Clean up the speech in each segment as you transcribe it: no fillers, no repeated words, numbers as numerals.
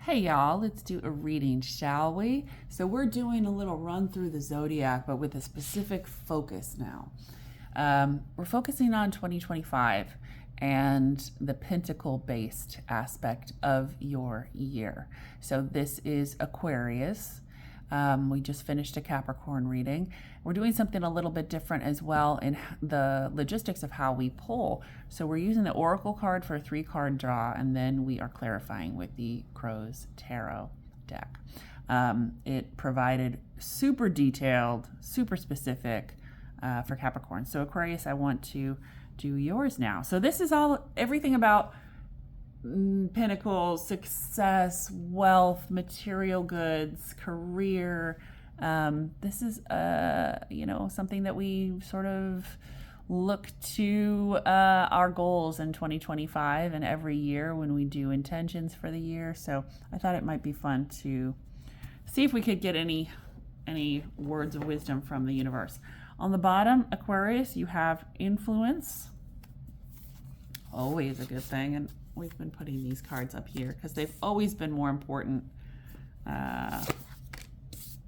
Hey y'all, let's do a reading, shall we? So we're doing a little run through the zodiac, but with a specific focus now. We're focusing on 2025 and the pentacle-based aspect of your year. So this is Aquarius. We just finished a Capricorn reading. We're doing something a little bit different as well in the logistics of how we pull. So we're using the Oracle card for a 3-card draw, and then we are clarifying with the Crow's Tarot deck. It provided super detailed, super specific for Capricorn. So Aquarius, I want to do yours now. So this is everything about pentacles, success, wealth, material goods, career. This is something that we sort of look to our goals in 2025 and every year when we do intentions for the year. So I thought it might be fun to see if we could get any words of wisdom from the universe. On the bottom, Aquarius, you have influence. Always a good thing. And we've been putting these cards up here because they've always been more important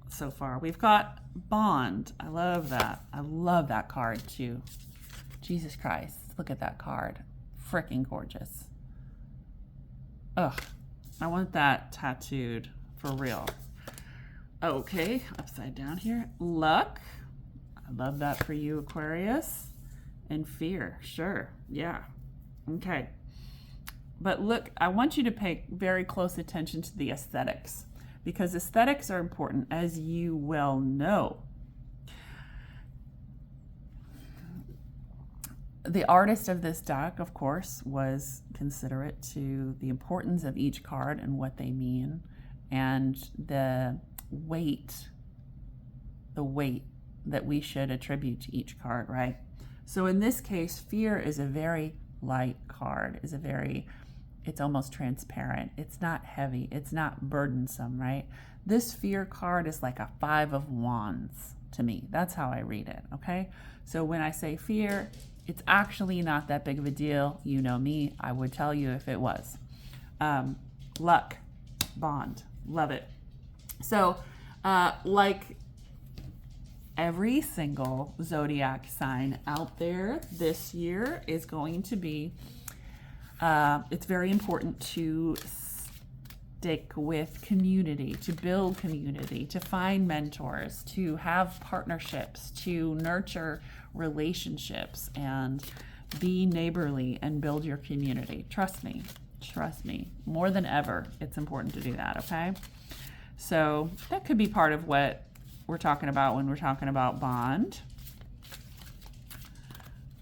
so far. We've got bond. I love that. I love that card too. Jesus Christ. Look at that card. Freaking gorgeous. Ugh. I want that tattooed for real. Okay. Upside down here. Luck. I love that for you, Aquarius. And fear. Sure. Yeah. Okay. But look, I want you to pay very close attention to the aesthetics, because aesthetics are important, as you well know. The artist of this deck, of course, was considerate to the importance of each card and what they mean, and the weight that we should attribute to each card, right? So in this case, fear is a very light card, it's almost transparent. It's not heavy. It's not burdensome, right? This fear card is like a 5 of Wands to me. That's how I read it, okay? So when I say fear, it's actually not that big of a deal. You know me. I would tell you if it was. Luck, bond, love it. So like every single zodiac sign out there this year is going to be it's very important to stick with community, to build community, to find mentors, to have partnerships, to nurture relationships, and be neighborly and build your community. Trust me, more than ever, it's important to do that, okay? So that could be part of what we're talking about when we're talking about bond.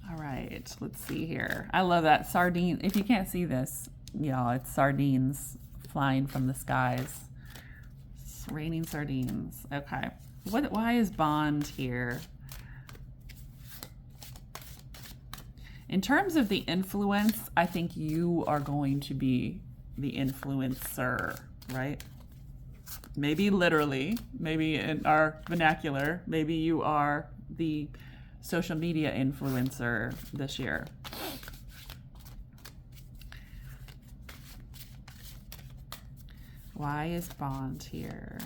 All right, let's see here. I love that sardine. If you can't see this, y'all, it's sardines flying from the skies. It's raining sardines. Okay. Why is bond here? In terms of the influence, I think you are going to be the influencer, right? Maybe literally, maybe in our vernacular, maybe you are the social media influencer this year. Why is bond here?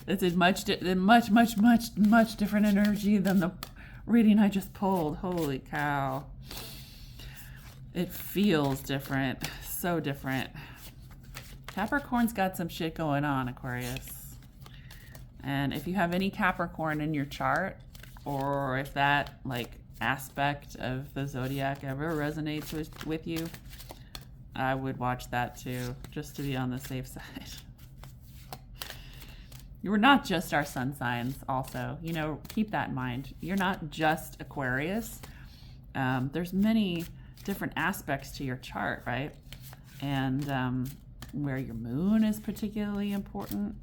It's a much different energy than the reading I just pulled. Holy cow. It feels different. So different. Capricorn's got some shit going on, Aquarius. And if you have any Capricorn in your chart, or if that aspect of the zodiac ever resonates with you, I would watch that too, just to be on the safe side. You're not just our sun signs also. Keep that in mind. You're not just Aquarius. There's many different aspects to your chart, right? And where your moon is particularly important.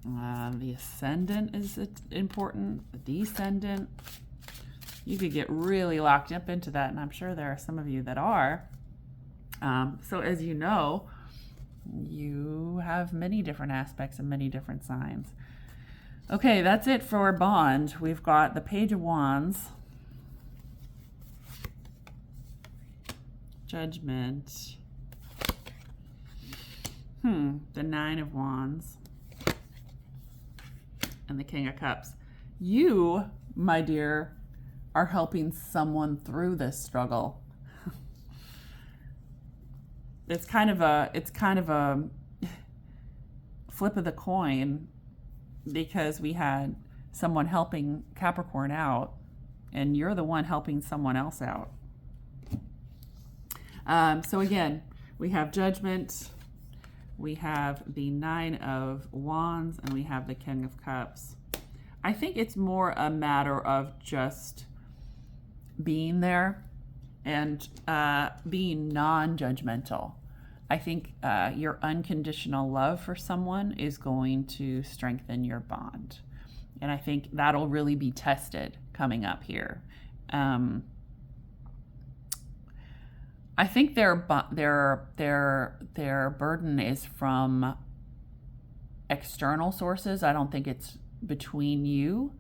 The ascendant is important. The descendant. You could get really locked up into that, and I'm sure there are some of you that are. So as you know, you have many different aspects and many different signs. Okay, that's it for bond. We've got the Page of Wands, Judgment, the Nine of Wands, and the King of Cups. You, my dear, are helping someone through this struggle. It's kind of a flip of the coin, because we had someone helping Capricorn out, and you're the one helping someone else out. So again, we have Judgment, we have the Nine of Wands, and we have the King of Cups. I think it's more a matter of just being there and being non-judgmental. I think your unconditional love for someone is going to strengthen your bond. And I think that'll really be tested coming up here. I think their burden is from external sources. I don't think it's between you,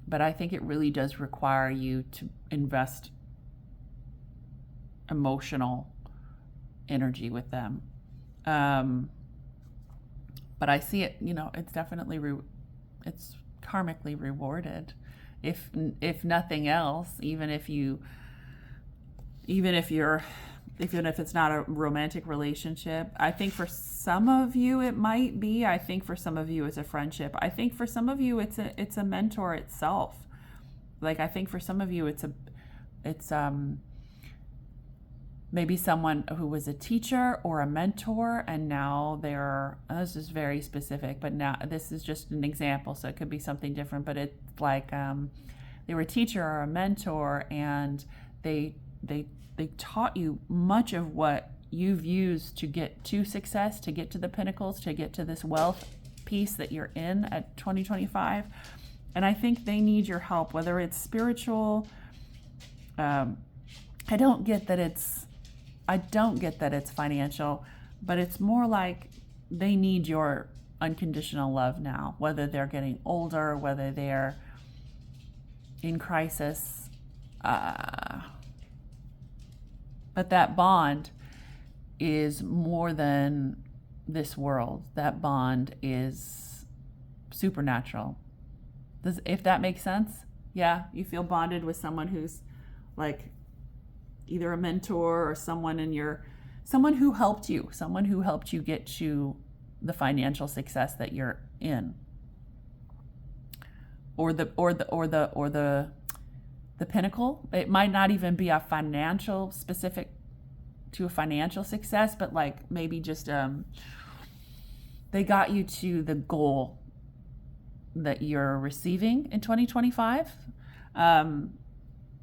but I think it really does require you to invest emotional energy with them. But I see it, it's definitely it's karmically rewarded, if nothing else. Even if it's not a romantic relationship, I think for some of you it might be. I think for some of you it's a friendship. I think for some of you it's a mentor itself. Like, I think for some of you it's maybe someone who was a teacher or a mentor, and now this is very specific, but now this is just an example, so it could be something different, but it's like they were a teacher or a mentor, and they taught you much of what you've used to get to success, to get to the pinnacles, to get to this wealth piece that you're in at 2025. And I think they need your help, whether it's spiritual. I don't get that it's financial, but it's more like they need your unconditional love now, whether they're getting older, whether they're in crisis. But that bond is more than this world. That bond is supernatural. If that makes sense? Yeah, you feel bonded with someone who's like either a mentor or someone who helped you get to the financial success that you're in, or the pinnacle. It might not even be a financial specific to a financial success, but like maybe just they got you to the goal that you're receiving in 2025, and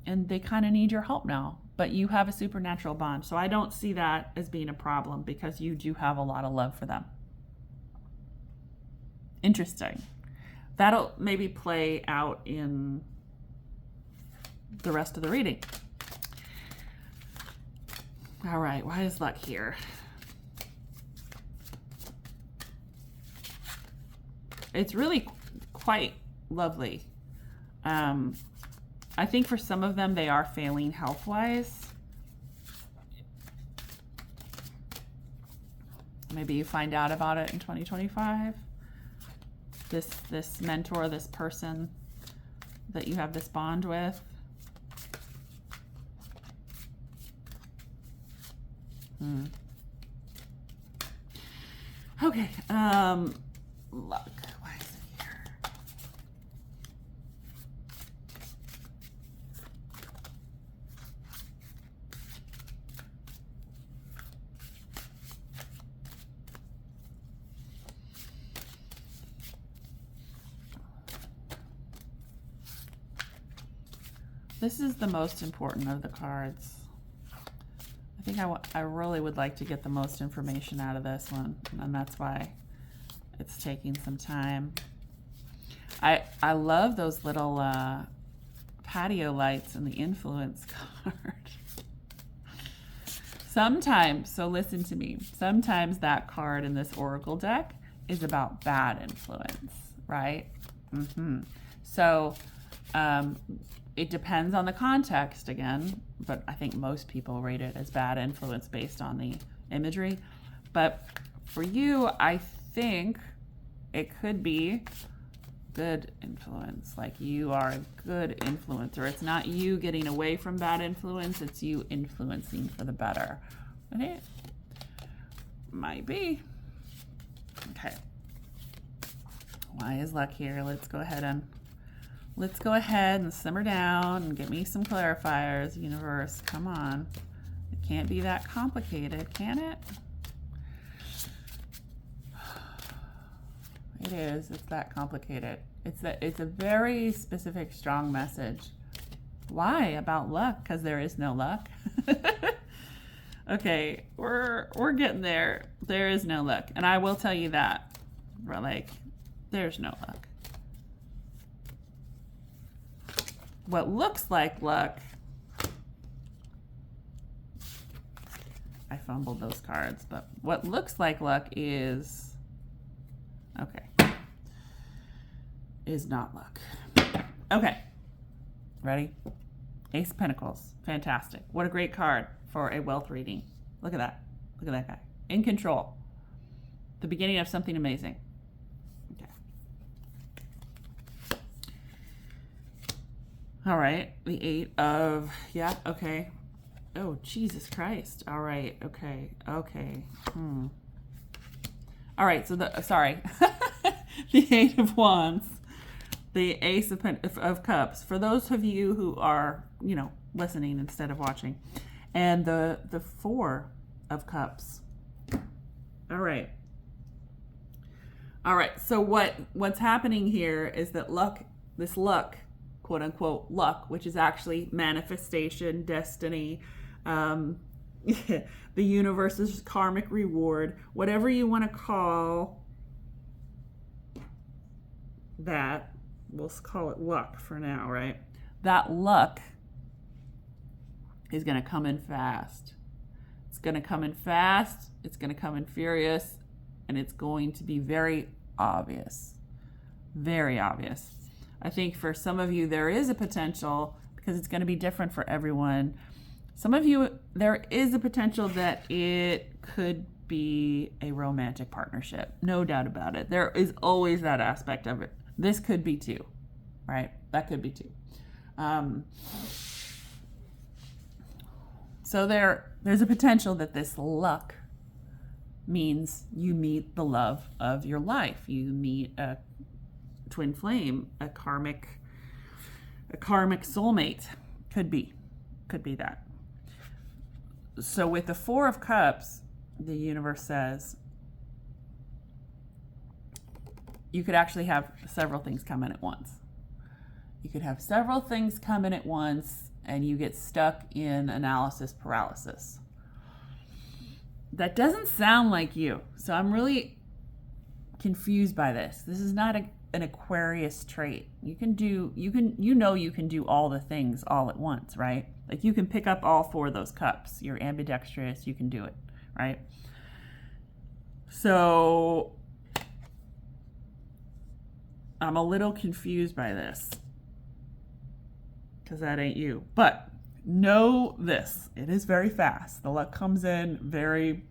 they kind of need your help now. But you have a supernatural bond, so I don't see that as being a problem, because you do have a lot of love for them. Interesting. That'll maybe play out in the rest of the reading. All right, why is luck here? It's really quite lovely. I think for some of them, they are failing health-wise. Maybe you find out about it in 2025. This mentor, this person that you have this bond with. Okay, luck. Why is it here? This is the most important of the cards. I think I really would like to get the most information out of this one, and that's why it's taking some time. I love those little patio lights and the influence card. Sometimes, so listen to me, sometimes that card in this oracle deck is about bad influence, right? So it depends on the context again, but I think most people rate it as bad influence based on the imagery. But for you, I think it could be good influence, like you are a good influencer. It's not you getting away from bad influence, it's you influencing for the better. Okay, might be. Okay, why is luck here? Let's go ahead and simmer down and get me some clarifiers. Universe, come on, it can't be that complicated, can it? It is. It's that complicated. It's a very specific, strong message. Why about luck? Because there is no luck. Okay, we're getting there. There is no luck, and I will tell you that. Like, there's no luck. What looks like luck. I fumbled those cards, but what looks like luck is. Okay. Is not luck. Okay. Ready? Ace of Pentacles. Fantastic. What a great card for a wealth reading. Look at that. Look at that guy. In control. The beginning of something amazing. Okay. All right. The 8 of, yeah, okay. Oh, Jesus Christ. All right. Okay. Okay. All right. So sorry. The 8 of Wands. The Ace of Cups, for those of you who are, listening instead of watching, and the 4 of Cups. All right. So what's happening here is that this luck, quote unquote luck, which is actually manifestation, destiny, the universe's karmic reward, whatever you want to call that. We'll call it luck for now, right? That luck is going to come in fast. It's going to come in fast. It's going to come in furious. And it's going to be very obvious. Very obvious. I think for some of you, there is a potential, because it's going to be different for everyone. Some of you, there is a potential that it could be a romantic partnership. No doubt about it. There is always that aspect of it. This could be too, right? That could be too. So there's a potential that this luck means you meet the love of your life. You meet a twin flame, a karmic soulmate. Could be that. So with the 4 of Cups, the universe says, you could actually have several things come in at once. You could have several things come in at once and you get stuck in analysis paralysis. That doesn't sound like you. So I'm really confused by this. This is not an Aquarius trait. You can do all the things all at once, right? Like you can pick up all 4 of those cups. You're ambidextrous, you can do it, right? So I'm a little confused by this because that ain't you. But know this, it is very fast. The luck comes in very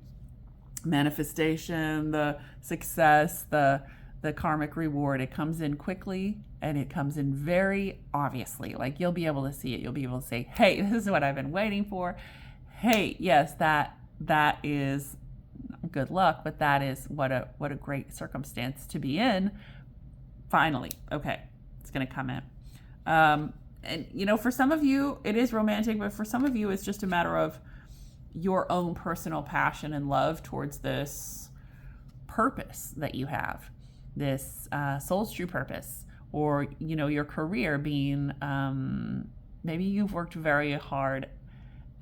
manifestation, the success, the karmic reward. It comes in quickly and it comes in very obviously. Like you'll be able to see it. You'll be able to say, hey, this is what I've been waiting for. Hey, yes, that is good luck, but that is what a great circumstance to be in. Finally, okay, it's going to come in. And, for some of you, it is romantic, but for some of you, it's just a matter of your own personal passion and love towards this purpose that you have, this soul's true purpose, or, your career being, maybe you've worked very hard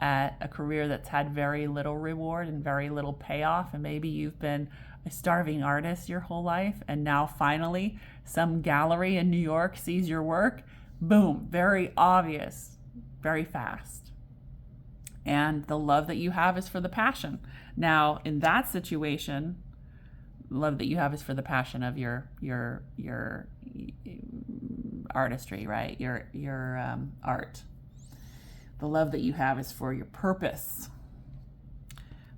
at a career that's had very little reward and very little payoff, and maybe you've been a starving artist your whole life, and now finally some gallery in New York sees your work. Boom, very obvious, very fast. And the love that you have is for the passion. Now, in that situation, love that you have is for the passion of your artistry, right? Your art. The love that you have is for your purpose.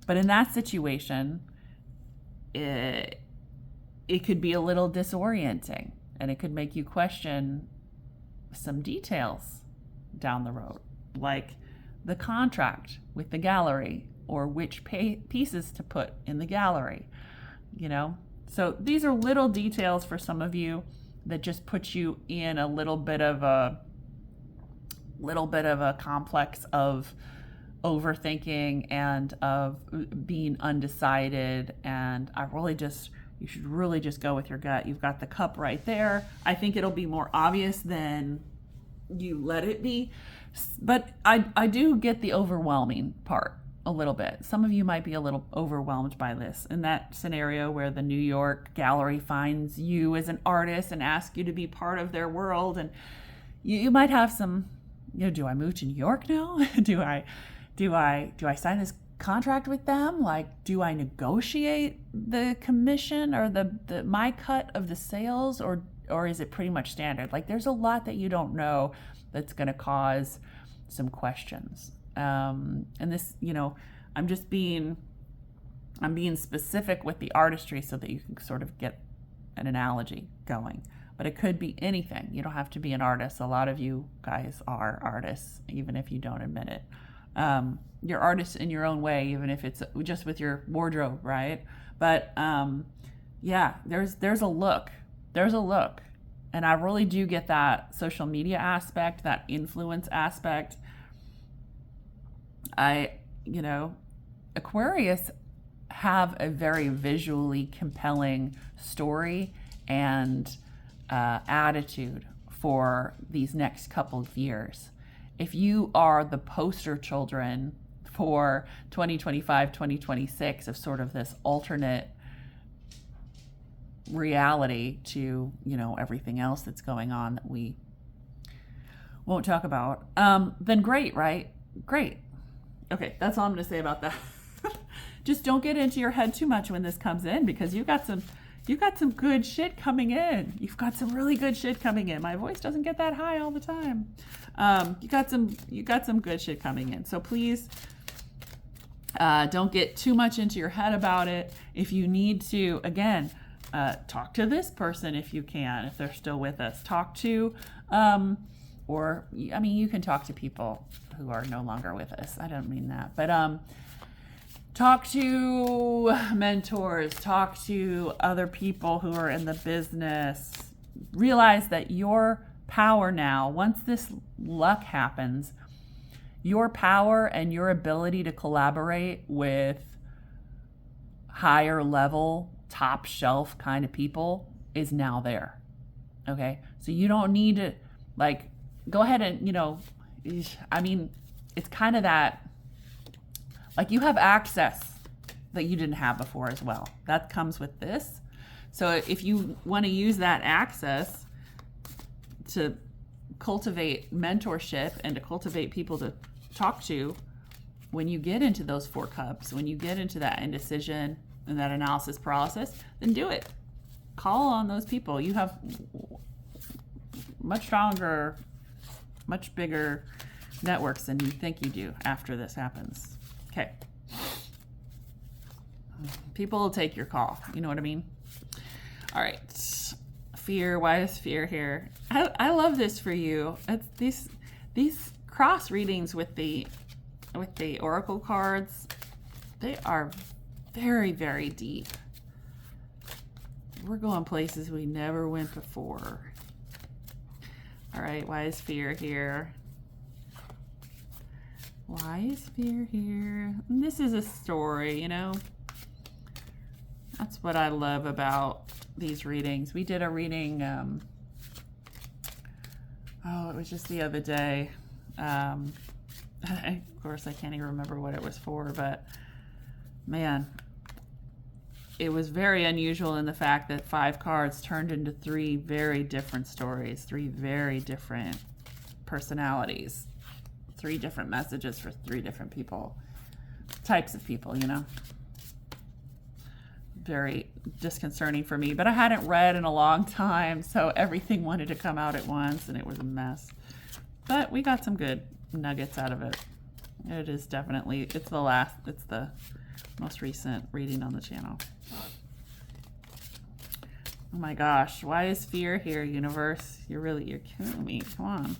But in that situation, it could be a little disorienting, and it could make you question some details down the road, like the contract with the gallery, or which pieces to put in the gallery, you know? So these are little details for some of you that just put you in a little bit of a complex of overthinking and of being undecided. And you should really just go with your gut. You've got the cup right there. I think it'll be more obvious than you let it be. But I do get the overwhelming part a little bit. Some of you might be a little overwhelmed by this. In that scenario where the New York gallery finds you as an artist and asks you to be part of their world, and you might have some, do I move to New York now? Do I sign this contract with them? Like, do I negotiate the commission or the my cut of the sales, or is it pretty much standard? Like, there's a lot that you don't know that's going to cause some questions. And this, I'm being specific with the artistry so that you can sort of get an analogy going. But it could be anything. You don't have to be an artist. A lot of you guys are artists, even if you don't admit it. You're artists in your own way, even if it's just with your wardrobe, right? But there's a look. There's a look. And I really do get that social media aspect, that influence aspect. Aquarius have a very visually compelling story and attitude for these next couple of years. If you are the poster children for 2025, 2026 of sort of this alternate reality to, everything else that's going on that we won't talk about, then great, right? Great. Okay, that's all I'm going to say about that. Just don't get into your head too much when this comes in, because you've got some good shit coming in. You've got some really good shit coming in. My voice doesn't get that high all the time. You got some good shit coming in. So please don't get too much into your head about it. If you need to, again, talk to this person if you can, if they're still with us. Talk to, you can talk to people who are no longer with us. I don't mean that, but talk to mentors, talk to other people who are in the business. Realize that your power now, once this luck happens, your power and your ability to collaborate with higher level, top shelf kind of people is now there. Okay? So you don't need to go ahead and, it's kind of that, you have access that you didn't have before as well. That comes with this. So if you want to use that access to cultivate mentorship and to cultivate people to talk to, when you get into those 4 cups, when you get into that indecision and that analysis paralysis, then do it. Call on those people. You have much stronger, much bigger networks than you think you do after this happens. Okay. People will take your call. You know what I mean? All right. Fear. Why is fear here? I love this for you. It's these cross readings with the oracle cards. They are very, very deep. We're going places we never went before. All right. Why is fear here? Why is fear here? And this is a story, That's what I love about these readings. We did a reading, it was just the other day. Of course, I can't even remember what it was for, but man, it was very unusual in the fact that 5 cards turned into 3 very different stories, 3 very different personalities. 3 different messages for 3 different people, types of people, you know. Very disconcerting for me, but I hadn't read in a long time, so everything wanted to come out at once and it was a mess. But we got some good nuggets out of it. It is definitely, it's the most recent reading on the channel. Oh my gosh, why is fear here, universe? You're killing me. Come on.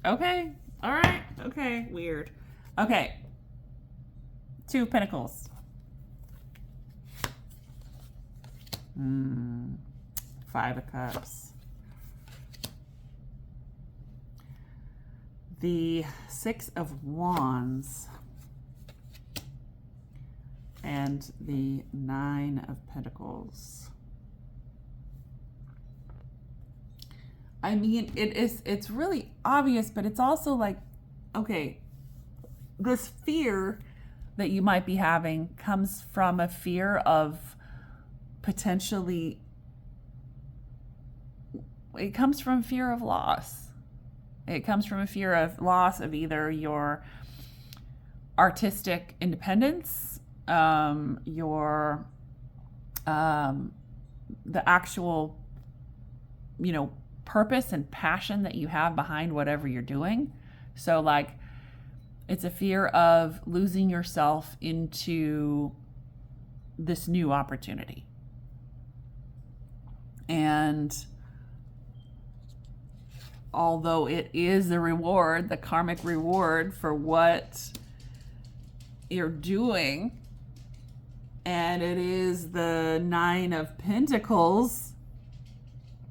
Okay. All right. Okay. Weird. Okay. 2 of Pentacles. 5 of Cups. The 6 of Wands. And the 9 of Pentacles. I mean, it's really obvious, but it's also like, okay, this fear that you might be having comes from a fear of potentially, it comes from fear of loss. It comes from a fear of loss of either your artistic independence, your, the actual, you know, purpose and passion that you have behind whatever you're doing. So like, it's a fear of losing yourself into this new opportunity. And although it is the reward, the karmic reward for what you're doing, and it is the 9 of Pentacles,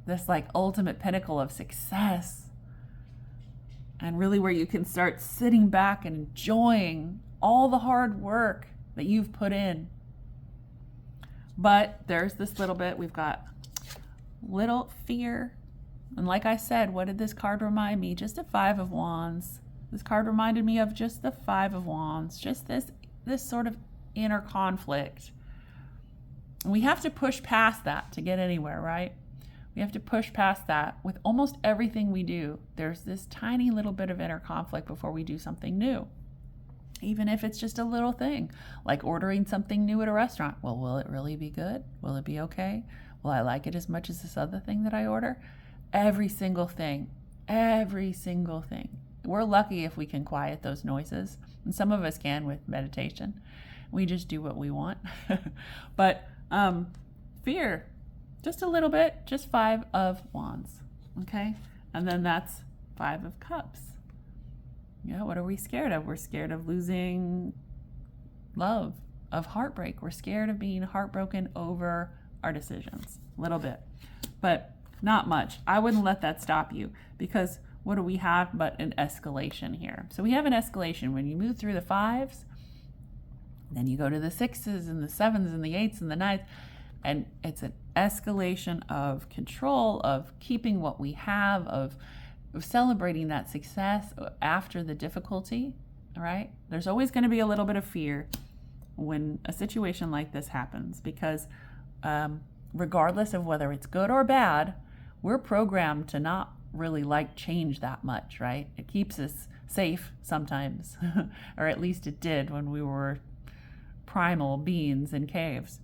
this like ultimate pinnacle of success, and really where you can start sitting back and enjoying all the hard work that you've put in. But there's this little bit, we've got little fear. And like I said, what did this card remind me? Just a 5 of Wands. This card reminded me of just the 5 of Wands, just this sort of inner conflict. And we have to push past that to get anywhere, right? We have to push past that with almost everything we do. There's this tiny little bit of inner conflict before we do something new. Even if it's just a little thing, like ordering something new at a restaurant. Well, will it really be good? Will it be okay? Will I like it as much as this other thing that I order? Every single thing. We're lucky if we can quiet those noises. And some of us can with meditation. We just do what we want. But fear, just a little bit, just 5 of Wands, okay? And then that's 5 of Cups. Yeah, what are we scared of? We're scared of losing love, of heartbreak. We're scared of being heartbroken over our decisions, a little bit, but not much. I wouldn't let that stop you, because what do we have but an escalation here? So we have an escalation. When you move through the 5s, then you go to the 6s and the 7s and the 8s and the 9s, and it's an escalation of control, of keeping what we have, of celebrating that success after the difficulty, all right? There's always going to be a little bit of fear when a situation like this happens, because regardless of whether it's good or bad, we're programmed to not really like change that much, right? It keeps us safe sometimes, or at least it did when we were primal beings in caves.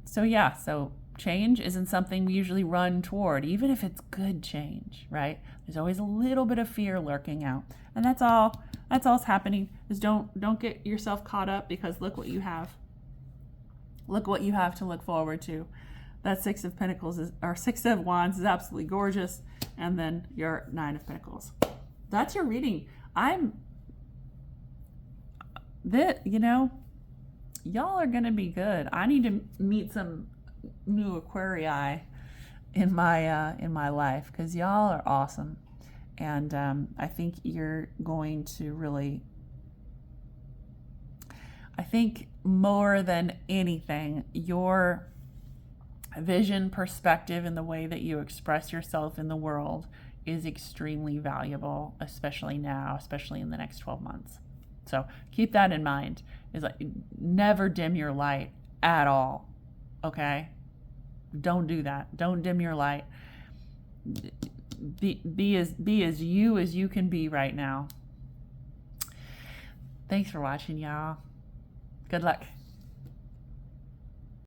So yeah, so change isn't something we usually run toward, even if it's good change, right? There's always a little bit of fear lurking out. And that's all's happening, is don't get yourself caught up, because look what you have. Look what you have to look forward to. That 6 of Pentacles or 6 of Wands is absolutely gorgeous. And then your 9 of Pentacles. That's your reading. Y'all are going to be good. I need to meet some new Aquarii in my life, because y'all are awesome. And I think you're going to really, I think more than anything, your vision, perspective, and the way that you express yourself in the world is extremely valuable, especially now, especially in the next 12 months. So keep that in mind. Is like, never dim your light at all. Okay? Don't do that. Don't dim your light. Be as you can be right now. Thanks for watching, y'all. Good luck.